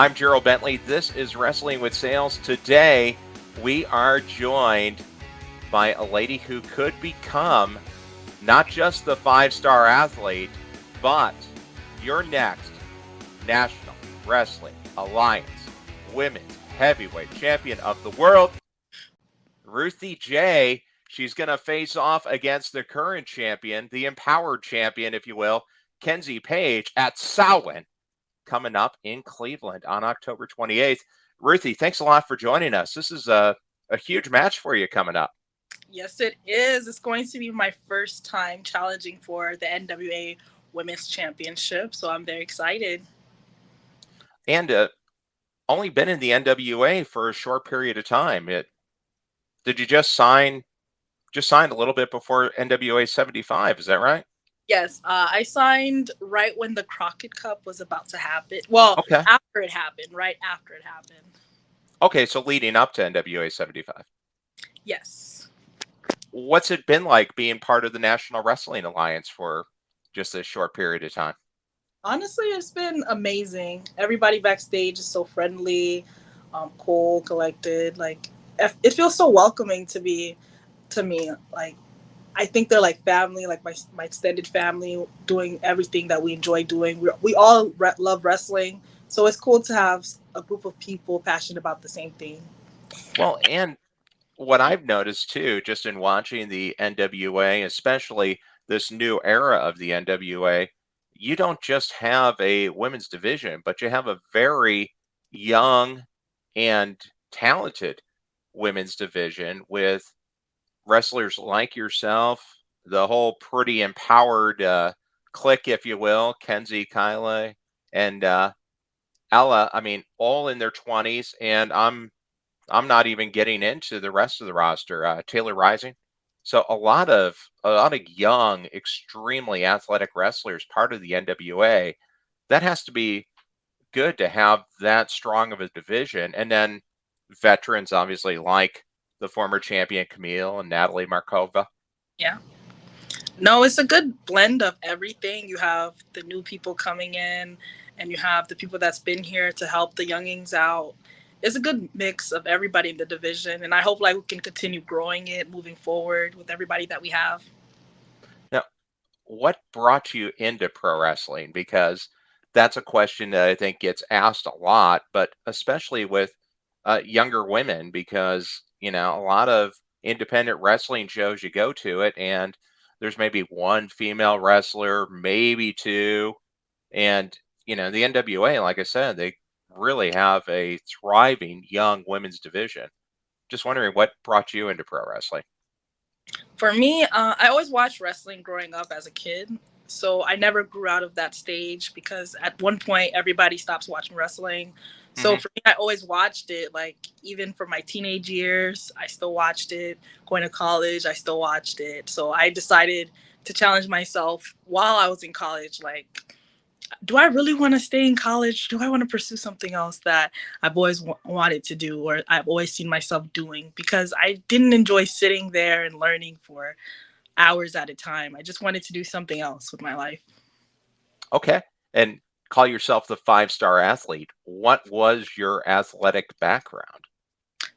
I'm Gerald Bentley. This is Wrestling with Sales. Today, we are joined by a lady who could become not just the five-star athlete, but your next National Wrestling Alliance Women's Heavyweight Champion of the World, Ruthie J. She's going to face off against the current champion, the empowered champion, if you will, Kenzie Page at SAMHAIN, coming up in Cleveland on October 28th. Ruthie, thanks a lot for joining us. This is a huge match for you coming up. Yes, it is. It's going to be my first time challenging for the NWA Women's Championship, so I'm very excited. And only been in the NWA for a short period of time. Did you just sign a little bit before NWA 75? Is that right? Yes, I signed right when the Crockett Cup was about to happen. Well, Okay. after it happened, right after it happened. Okay, so leading up to NWA 75. Yes. What's it been like being part of the National Wrestling Alliance for just a short period of time? Honestly, it's been amazing. Everybody backstage is so friendly, cool, collected. Like, it feels so welcoming to me. Like, I think they're like family, like my extended family, doing everything that we enjoy doing. We all love wrestling, so it's cool to have a group of people passionate about the same thing. Well, and what I've noticed too, just in watching the NWA, especially this new era of the NWA, you don't just have a women's division, but you have a very young and talented women's division with wrestlers like yourself, the whole pretty empowered clique, if you will, Kenzie, Kylie, and Ella. I mean, all in their 20s, and I'm not even getting into the rest of the roster. Taylor Rising. So a lot of young, extremely athletic wrestlers part of the NWA. That has to be good to have that strong of a division, and then veterans, obviously, like the former champion Kamille and Natalie Markova. Yeah. No, it's a good blend of everything. You have the new people coming in, and you have the people that's been here to help the youngings out. It's a good mix of everybody in the division, and I hope like we can continue growing it, moving forward with everybody that we have. Now, what brought you into pro wrestling? Because that's a question that I think gets asked a lot, but especially with younger women, because a lot of independent wrestling shows you go to it, and there's maybe one female wrestler, maybe two, and the NWA, like I said, they really have a thriving young women's division. Just wondering what brought you into pro wrestling. For me, I always watched wrestling growing up as a kid. So I never grew out of that stage because at one point everybody stops watching wrestling. So Hmm. for me, I always watched it. Like even for my teenage years, I still watched it. Going to college, I still watched it. So I decided to challenge myself while I was in college. Like, do I really want to stay in college? Do I want to pursue something else that I've always wanted to do or I've always seen myself doing? Because I didn't enjoy sitting there and learning for hours at a time. I just wanted to do something else with my life. Okay. And call yourself the five-star athlete. What was your athletic background?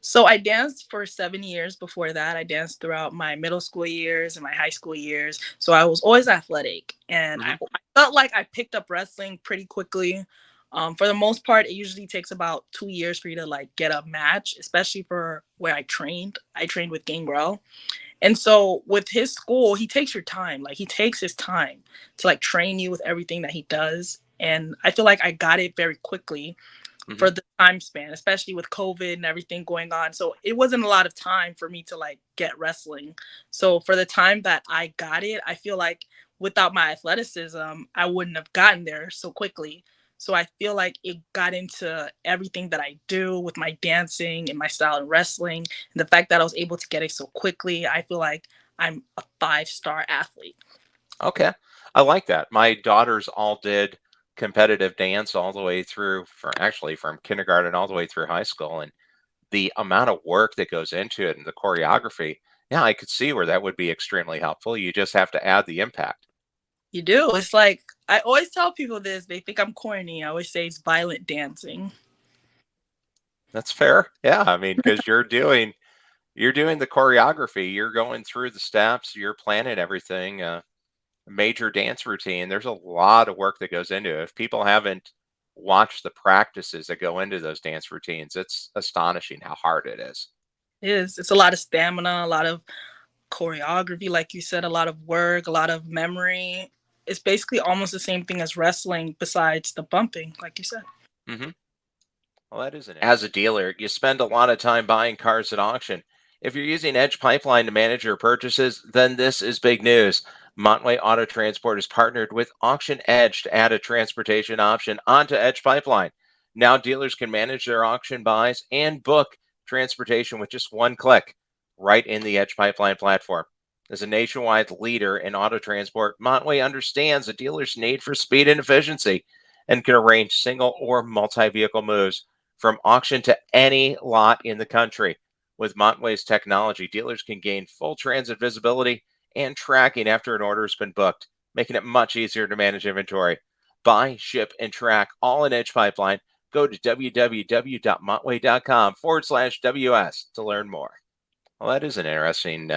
So I danced for 7 years before that. I danced throughout my middle school years and my high school years. So I was always athletic. And Hmm. I felt like I picked up wrestling pretty quickly. For the most part, it usually takes about 2 years for you to like get a match, especially for where I trained. I trained with Gangrel. And so with his school, he takes your time. Like he takes his time to like train you with everything that he does. And I feel like I got it very quickly Hmm. for the time span, especially with COVID and everything going on. So it wasn't a lot of time for me to like get wrestling. So for the time that I got it, I feel like without my athleticism, I wouldn't have gotten there so quickly. So I feel like it got into everything that I do with my dancing and my style in wrestling. And the fact that I was able to get it so quickly, I feel like I'm a five-star athlete. Okay. I like that. My daughters all did competitive dance all the way through, from kindergarten all the way through high school. And the amount of work that goes into it and the choreography, yeah, I could see where that would be extremely helpful. You just have to add the impact. You do. It's like I always tell people this. They think I'm corny. I always say it's violent dancing. That's fair. Yeah, I mean, because you're doing the choreography, you're going through the steps, you're planning everything. Major dance routine. There's a lot of work that goes into it. If people haven't watched the practices that go into those dance routines, it's astonishing how hard it is. It is. It's a lot of stamina, a lot of choreography, like you said, a lot of work, a lot of memory. It's basically almost the same thing as wrestling, besides the bumping, like you said. Hmm. Well, that isn't it. As a dealer, you spend a lot of time buying cars at auction. If you're using Edge Pipeline to manage your purchases, then this is big news. Montway Auto Transport has partnered with Auction Edge to add a transportation option onto Edge Pipeline. Now dealers can manage their auction buys and book transportation with just one click right in the Edge Pipeline platform. As a nationwide leader in auto transport, Montway understands a dealer's need for speed and efficiency and can arrange single or multi vehicle moves from auction to any lot in the country. With Montway's technology, dealers can gain full transit visibility and tracking after an order has been booked, making it much easier to manage inventory. Buy, ship, and track all in Edge Pipeline. Go to www.montway.com/WS to learn more. Well, that is an interesting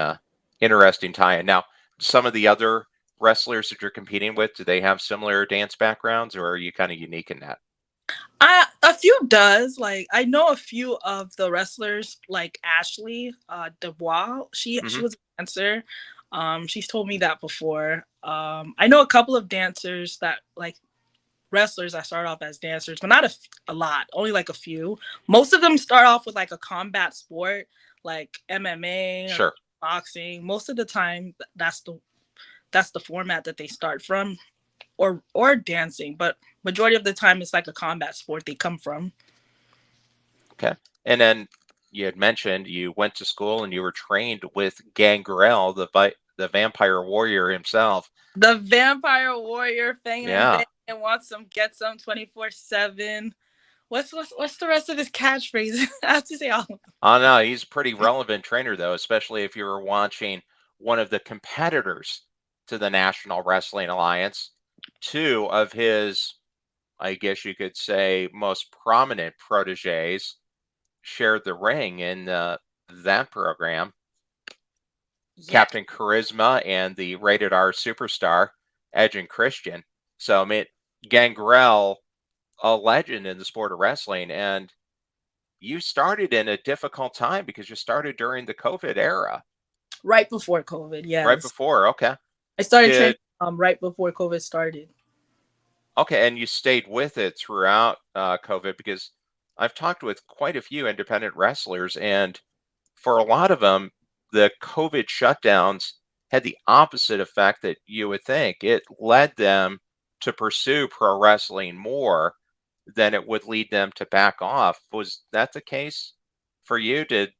tie-in. Now, some of the other wrestlers that you're competing with, do they have similar dance backgrounds, or are you kind of unique in that? A few does. Like I know a few of the wrestlers, like Ashley Dubois. She Hmm. was a dancer. She's told me that before. I know a couple of dancers that like wrestlers that start off as dancers, but not a lot. Only like a few. Most of them start off with like a combat sport, like MMA or Sure. boxing. Most of the time, that's the format that they start from, or dancing. But majority of the time, it's like a combat sport they come from. Okay. And then you had mentioned you went to school and you were trained with Gangrel, the vampire warrior himself. The vampire warrior, banging and Yeah. banging, and want some, get some, 24/7. What's the rest of his catchphrase? I have to say all of them. Oh no, he's a pretty relevant trainer though, especially if you were watching one of the competitors to the National Wrestling Alliance. Two of his, I guess you could say, most prominent proteges shared the ring in that program. Yeah, Captain Charisma and the rated R superstar Edge and Christian. So I mean, Gangrel, a legend in the sport of wrestling, and you started in a difficult time because you started during the COVID era, right before COVID. right Yes, before. Okay, I started training did right before COVID started. okay, and you stayed with it throughout COVID because I've talked with quite a few independent wrestlers, and for a lot of them, the COVID shutdowns had the opposite effect that you would think. It led them to pursue pro wrestling more than it would lead them to back off. Was that the case for you? Did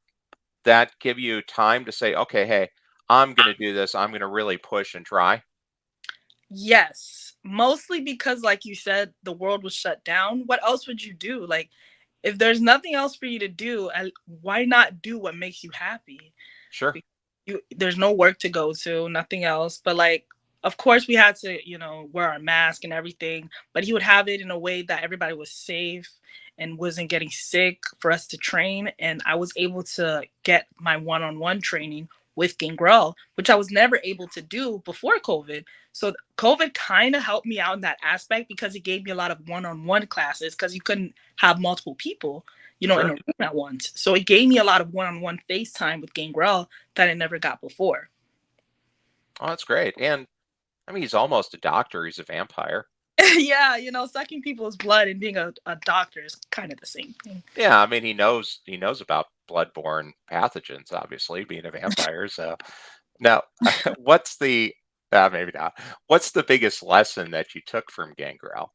that give you time to say, okay, hey, I'm going to do this. I'm going to really push and try? Yes, mostly because, like you said, the world was shut down. What else would you do? Like, if there's nothing else for you to do, why not do what makes you happy? Sure. There's no work to go to, nothing else. But like, of course, we had to, wear our mask and everything. But he would have it in a way that everybody was safe and wasn't getting sick for us to train. And I was able to get my one-on-one training with Gangrel, which I was never able to do before COVID. So COVID kind of helped me out in that aspect because it gave me a lot of one-on-one classes because you couldn't have multiple people, in a Sure. room at once. So it gave me a lot of one-on-one FaceTime with Gangrel that I never got before. Oh, that's great. And I mean, he's almost a doctor. He's a vampire. Yeah, sucking people's blood and being a doctor is kind of the same thing. Yeah, I mean, he knows about bloodborne pathogens, obviously, being a vampire. So now, what's the maybe not. What's the biggest lesson that you took from Gangrel?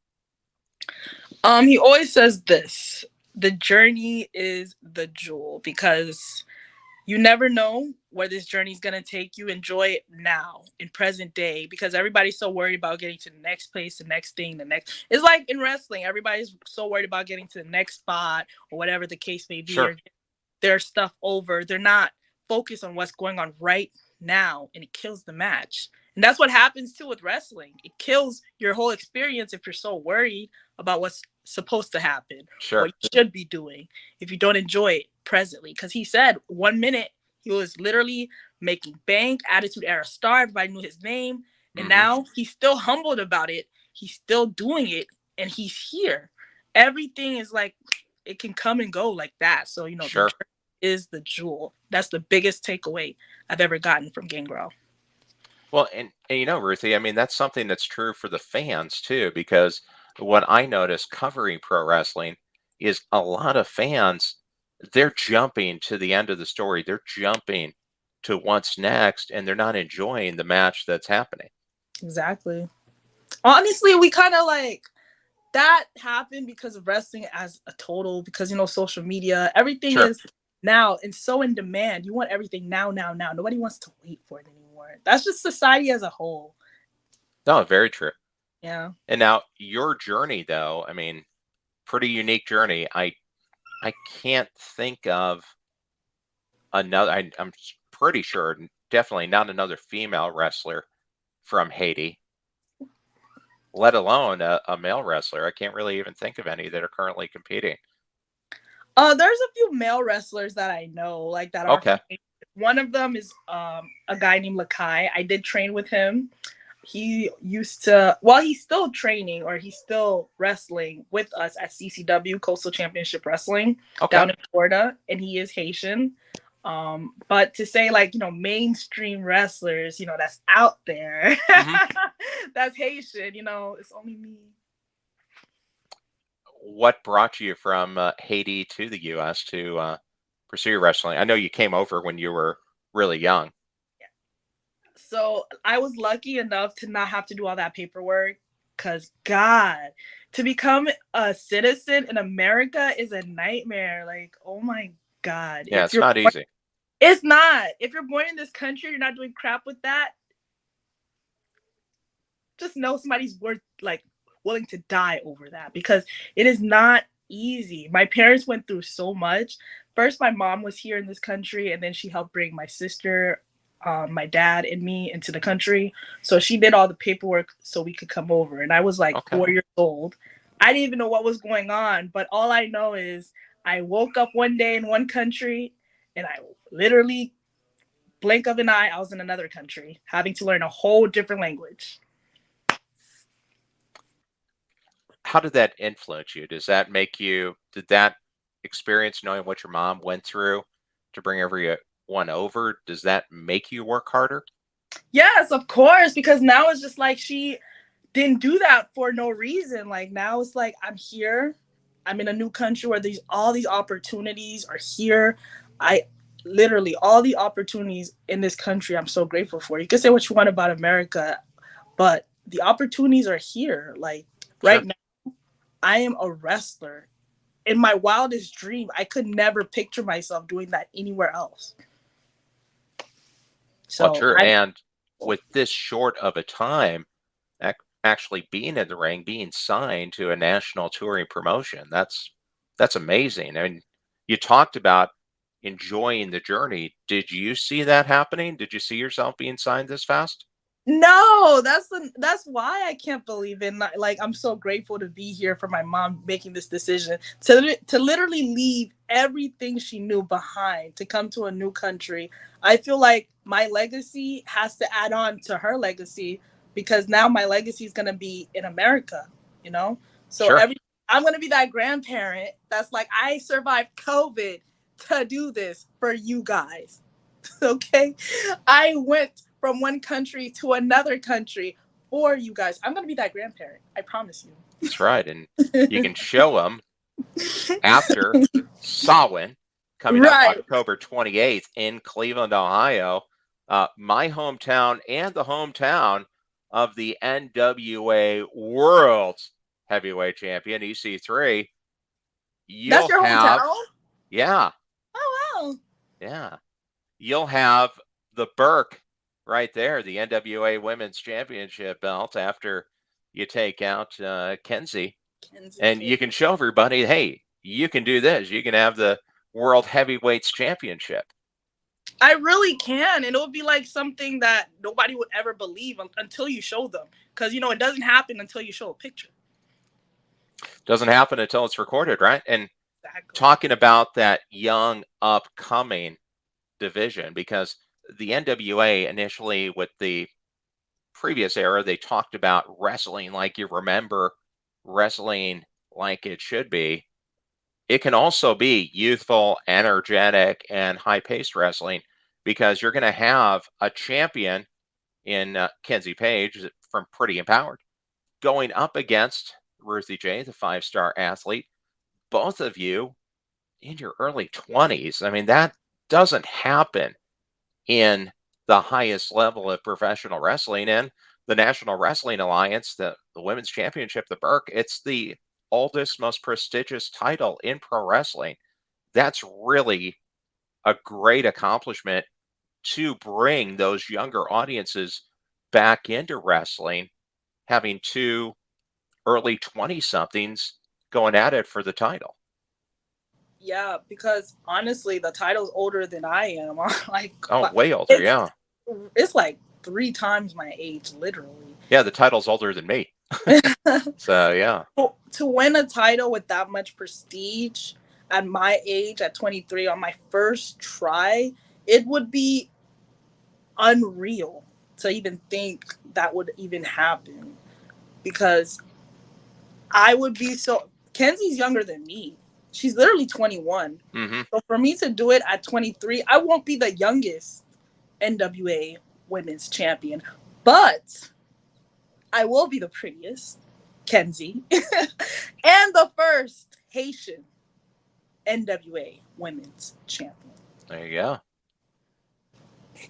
He always says this: the journey is the jewel, because you never know where this journey is going to take you. Enjoy it now in present day, because everybody's so worried about getting to the next place, the next thing, the next. It's like in wrestling, everybody's so worried about getting to the next spot or whatever the case may be, Sure. or their stuff over. They're not focused on what's going on right now, and it kills the match. And that's what happens too with wrestling. It kills your whole experience if you're so worried about what's supposed to happen, what Sure. you should be doing, if you don't enjoy it presently. Because he said 1 minute he was literally making bank, Attitude Era star, everybody knew his name. And Hmm. now he's still humbled about it. He's still doing it and he's here. Everything is like, it can come and go like that. So, the Sure. journey is the jewel. That's the biggest takeaway I've ever gotten from Gangrel. Well, and Ruthie, I mean, that's something that's true for the fans too, because what I notice covering pro wrestling is a lot of fans, they're jumping to the end of the story. They're jumping to what's next, and they're not enjoying the match that's happening. Exactly. Honestly, we kind of like that happened because of wrestling as a total, because social media, everything Sure. is now and so in demand. You want everything now, now, now. Nobody wants to wait for it anymore. That's just society as a whole. No, very true. Yeah. And now your journey, though, I mean, pretty unique journey. I can't think of another. I'm pretty sure, definitely not another female wrestler from Haiti, let alone a male wrestler. I can't really even think of any that are currently competing. There's a few male wrestlers that I know, like that are from Okay. Haiti. One of them is a guy named Lakai. I did train with him. He used to, well, he's still training or he's still wrestling with us at CCW, Coastal Championship Wrestling, Okay. down in Florida, and he is Haitian. But to say like, mainstream wrestlers, that's out there, Hmm. that's Haitian, it's only me. What brought you from Haiti to the U.S. to pursue wrestling? I know you came over when you were really young. So I was lucky enough to not have to do all that paperwork, because God, to become a citizen in America is a nightmare. Like, oh my God. Yeah, it's not easy. It's not. If you're born in this country, you're not doing crap with that. Just know somebody's worth like willing to die over that, because it is not easy. My parents went through so much. First, my mom was here in this country, and then she helped bring my sister, my dad, and me into the country. So she did all the paperwork so we could come over. And I was like Okay. 4 years old. I didn't even know what was going on, but all I know is I woke up one day in one country, and I literally blink of an eye, I was in another country, having to learn a whole different language. How did that influence you? Did that experience knowing what your mom went through to bring everyone over, does that make you work harder? Yes, of course, because now it's just like she didn't do that for no reason. Like now it's like I'm here. I'm in a new country where these all these opportunities are here. I literally all the opportunities in this country I'm so grateful for. You can say what you want about America, but the opportunities are here. Like right Sure. now, I am a wrestler. In my wildest dream, I could never picture myself doing that anywhere else. Well, So true. I And with this short of a time, actually being in the ring, being signed to a national touring promotion, that's amazing. I mean, you talked about enjoying the journey. Did you see that happening? Did you see yourself being signed this fast? No, that's why I can't believe it. Like I'm so grateful to be here for my mom making this decision to literally leave everything she knew behind to come to a new country. I feel like my legacy has to add on to her legacy, because now my legacy is gonna be in America, you know. So Sure. every I'm gonna be that grandparent that's like, I survived COVID to do this for you guys. Okay, I went from one country to another country for you guys. I'm gonna be that grandparent. I promise That's right. And you you. can show them after Samhain coming up Right. October 28th in Cleveland, Ohio, my hometown and the hometown of the NWA World Heavyweight Champion, EC3. That's You'll your have, hometown? yeah, Oh wow. yeah, you'll have the Burke right there, the NWA Women's Championship belt after you take out Kenzie. Kenzie And King. you can show everybody, hey, you can do this. You can have the World Heavyweights Championship. I really can, and it would be like something that nobody would ever believe until you show them, because it doesn't happen until you show a picture. Doesn't happen until it's recorded, right? And Exactly. talking about that young upcoming division, because the NWA initially with the previous era, they talked about wrestling like you remember wrestling like it should be. It can also be youthful, energetic, and high paced wrestling because you're going to have a champion in Kenzie Page from Pretty Empowered going up against Ruthie J, the 5-star athlete. Both of you in your early 20s. I mean, that doesn't happen in the highest level of professional wrestling. And the National Wrestling Alliance, the Women's Championship, the Burke, it's the oldest, most prestigious title in pro wrestling. That's really a great accomplishment to bring those younger audiences back into wrestling, having two early 20 somethings going at it for the title. Yeah, because honestly, the title's older than I am. Like, Oh, way older, it's yeah. it's like 3 times my age, literally. Yeah, the title's older than me. So, yeah. To win a title with that much prestige at my age, at 23, on my first try, it would be unreal to even think that would even happen, because I would be so. Kenzie's younger than me. She's literally 21. Mm-hmm. So for me to do it at 23, I won't be the youngest NWA women's champion, but I will be the prettiest, Kenzie, and the first Haitian NWA women's champion. There you go.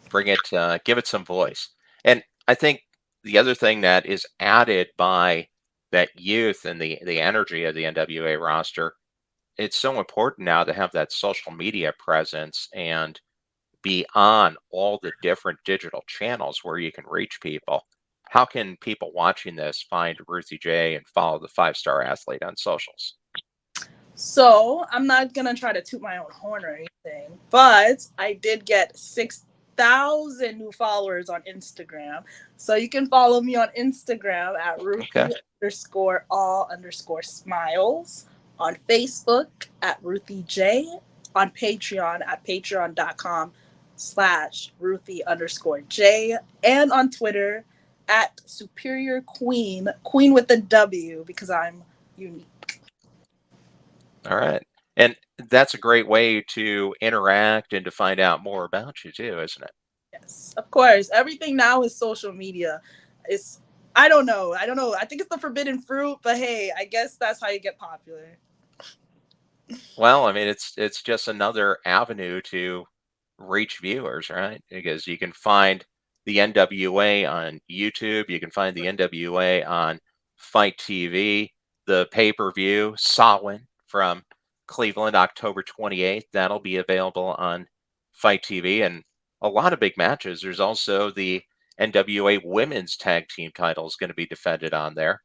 Bring it, give it some voice. And I think the other thing that is added by that youth and the energy of the NWA roster, it's so important now to have that social media presence and be on all the different digital channels where you can reach people. How can people watching this find Ruthie J and follow the 5-star athlete on socials? So I'm not gonna try to toot my own horn or anything, but I did get 6,000 new followers on Instagram. So you can follow me on Instagram at Okay. Ruthie_all_smiles, on Facebook at Ruthie J, on Patreon at patreon.com/Ruthie_J, and on Twitter at Superior Queen, Queen with a W, because I'm unique. All right. And that's a great way to interact and to find out more about you too, isn't it? Yes, of course. Everything now is social media. It's I don't know. I don't know. I think it's the forbidden fruit, but hey, I guess that's how you get popular. Well, I mean, it's just another avenue to reach viewers, right? Because you can find the NWA on YouTube, you can find the NWA on Fight TV, the pay-per-view Samhain from Cleveland, October 28th. That'll be available on Fight TV, and a lot of big matches. There's also the NWA Women's Tag Team titles going to be defended on there.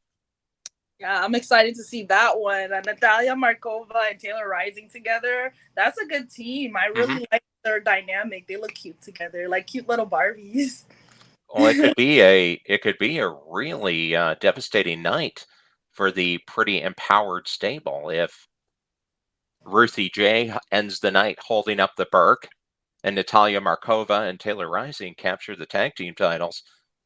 Yeah, I'm excited to see that one. Natalia Markova and Taylor Rising together. That's a good team. I Hmm. really like their dynamic. They look cute together, like cute little Barbies. Well, it could be a really devastating night for the Pretty Empowered stable if Ruthie J ends the night holding up the Burke and Natalia Markova and Taylor Rising capture the tag team titles.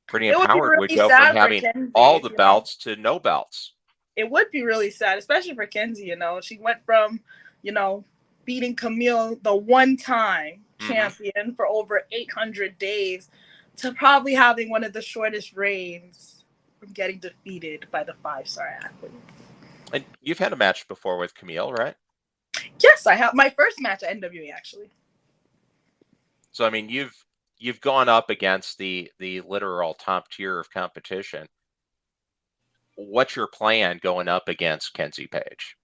Pretty It would be Empowered would really go from sad for having all Kenzie, the belts to no belts. It would be really sad, especially for Kenzie. She went from, you know, beating Kamille, the one-time Hmm. champion, for over 800 days, to probably having one of the shortest reigns from getting defeated by the 5-star athlete. And you've had a match before with Kamille, right? Yes, I have my first match at NWA actually. So I mean, you've gone up against the literal top tier of competition. What's your plan going up against Kenzie Page?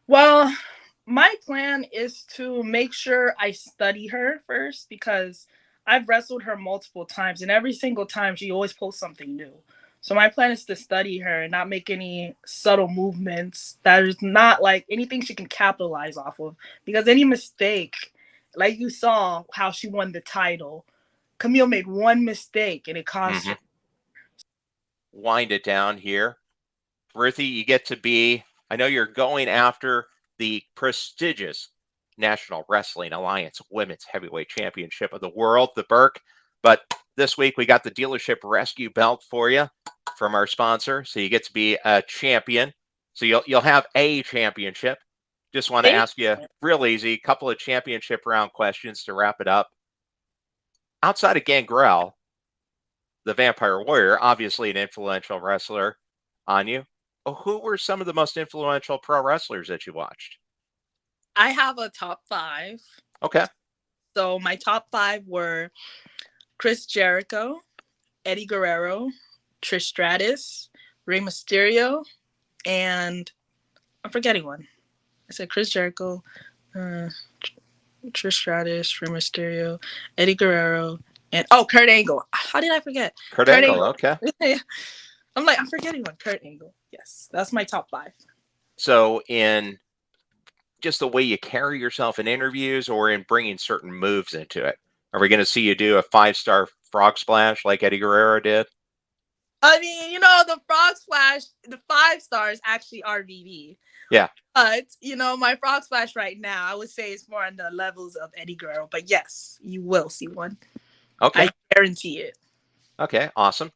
Well, my plan is to make sure I study her first, because I've wrestled her multiple times, and every single time she always posts something new. So my plan is to study her and not make any subtle movements that is not like anything she can capitalize off of, because any mistake like you saw how she won the title. Kamille made one mistake and it cost Mm-hmm. her. Wind it down here. Ruthie, you get to be, I know you're going after the prestigious National Wrestling Alliance Women's Heavyweight Championship of the World, the Burke. But this week we got the dealership rescue belt for you from our sponsor. So you get to be a champion. So you'll have a championship. Just want to ask you real easy, couple of championship round questions to wrap it up. Outside of Gangrel, the Vampire Warrior, obviously an influential wrestler on you. Who were some of the most influential pro wrestlers that you watched? I have a top 5. Okay. So my top 5 were Chris Jericho, Eddie Guerrero, Trish Stratus, Rey Mysterio, and I'm forgetting one. I said Chris Jericho, Trish Stratus, Rey Mysterio, Eddie Guerrero, and Kurt Angle. How did I forget? Kurt Angle. Okay. I'm forgetting one. Kurt Angle. Yes, that's my top 5. So in just the way you carry yourself in interviews or in bringing certain moves into it, are we going to see you do a 5-star frog splash like Eddie Guerrero did? I mean, the frog splash, the 5 stars actually RVD. Yeah. But, my frog splash right now, I would say it's more on the levels of Eddie Guerrero. But yes, you will see one. Okay. I guarantee it. Okay, awesome.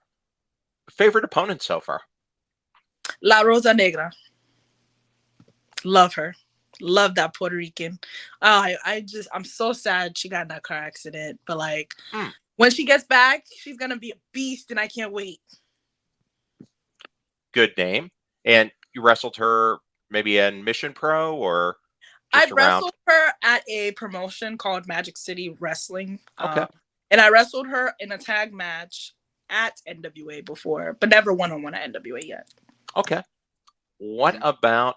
Favorite opponent so far? La Rosa Negra. Love her. Love that Puerto Rican. I'm so sad she got in that car accident. But, when she gets back, she's going to be a beast, and I can't wait. Good name. And you wrestled her maybe in Mission Pro or just I around? wrestled her at a promotion called Magic City Wrestling. Okay. And I wrestled her in a tag match at NWA before, but never one-on-one at NWA yet. Okay. What about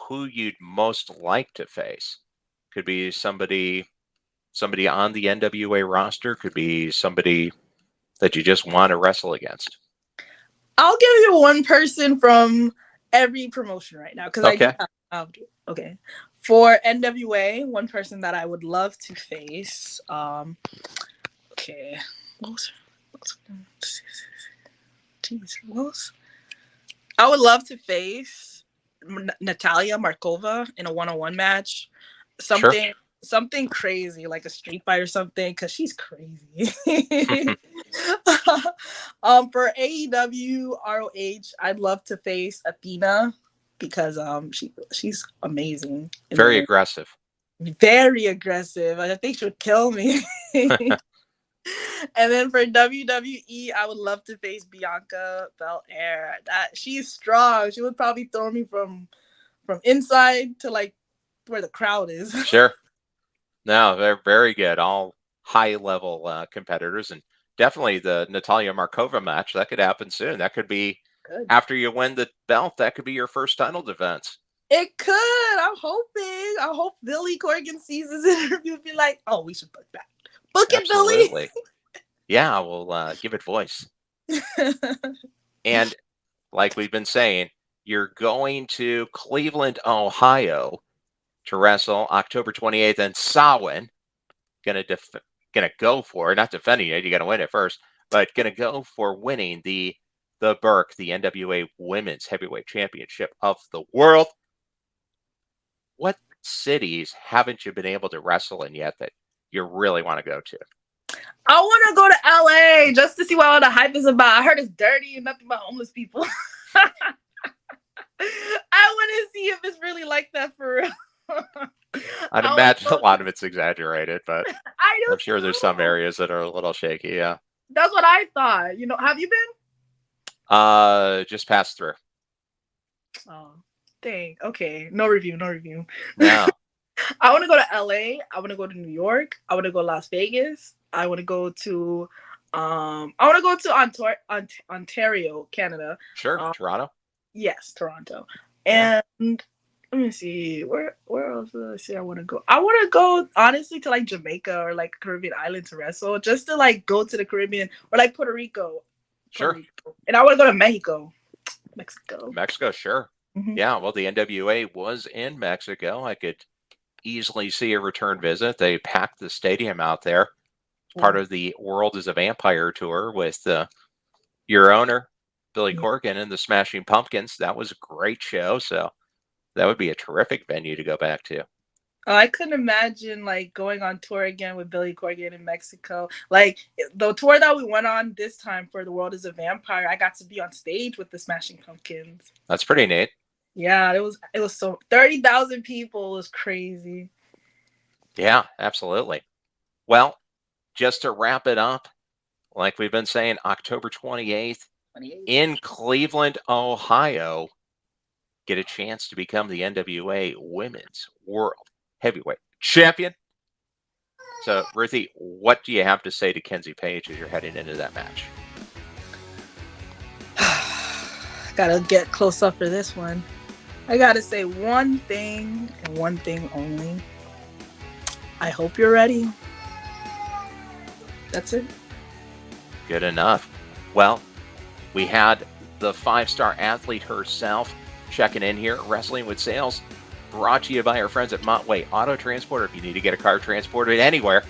who you'd most like to face? Could be somebody on the NWA roster, could be somebody that you just want to wrestle against. I'll give you one person from every promotion right now because Okay. Okay. For NWA, one person that I would love to face. Okay. I would love to face Natalia Markova in a one-on-one match. Something crazy, like a street fight or something, because she's crazy. For AEW ROH, I'd love to face Athena because she's amazing. Very aggressive. Very aggressive. I think she would kill me. And then for WWE, I would love to face Bianca Belair. She's strong. She would probably throw me from inside to where the crowd is. Sure. No, they're very good. All high-level competitors, and definitely the Natalia Markova match that could happen soon. That could be good. After you win the belt. That could be your first title defense. It could. I'm hoping. I hope Billy Corgan sees this interview and be like, "Oh, we should book that. Book it, Billy." Yeah, we'll give it voice. And like we've been saying, you're going to Cleveland, Ohio to wrestle October 28th, and Samhain gonna go for, not defending it, you gotta win it first, but gonna go for winning the Burke, the NWA Women's Heavyweight Championship of the World. What cities haven't you been able to wrestle in yet that you really want to go to? I want to go to LA just to see what all the hype is about. I heard it's dirty and nothing but homeless people. I want to see if it's really like that for real. I'd imagine a lot of it's exaggerated, but I'm sure there's some areas that are a little shaky. Yeah, that's what I thought. Have you been? Just passed through. Oh, dang. Okay, no review. No. I want to go to LA. I want to go to New York. I want to go to Las Vegas. I want to go to Ontario, Canada. Sure, Toronto. Yes, Toronto. And let me see, where else did I say I want to go? I want to go honestly to Jamaica or Caribbean island to wrestle, just to go to the Caribbean or Puerto Rico. Sure. And I want to go to Mexico. Sure. Mm-hmm. Yeah, well, the NWA was in Mexico. I could easily see a return visit. They packed the stadium out there. Part of the World is a Vampire tour with your owner, Billy Corgan, and the Smashing Pumpkins. That was a great show. So that would be a terrific venue to go back to. Oh, I couldn't imagine like going on tour again with Billy Corgan in Mexico. Like the tour that we went on this time for The World is a Vampire, I got to be on stage with the Smashing Pumpkins. That's pretty neat. Yeah, it was so 30,000 people. It was crazy. Yeah, absolutely. Well, just to wrap it up, like we've been saying, October 28th in Cleveland, Ohio, get a chance to become the NWA Women's World Heavyweight Champion. So, Ruthie, what do you have to say to Kenzie Page as you're heading into that match? Gotta get close up for this one. I gotta say one thing and one thing only. I hope you're ready. That's it. Good enough. Well, we had the 5-star athlete herself checking in here at Wrestling with Sales, brought to you by our friends at Montway Auto Transport. If you need to get a car transported anywhere,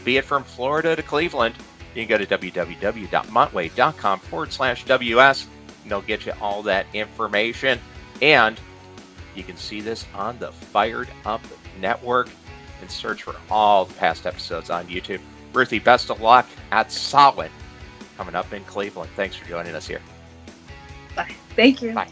be it from Florida to Cleveland, you can go to www.montway.com/WS, and they'll get you all that information. And you can see this on the Fired Up Network and search for all the past episodes on YouTube. Ruthie, best of luck at Solid coming up in Cleveland. Thanks for joining us here. Bye. Thank you. Bye.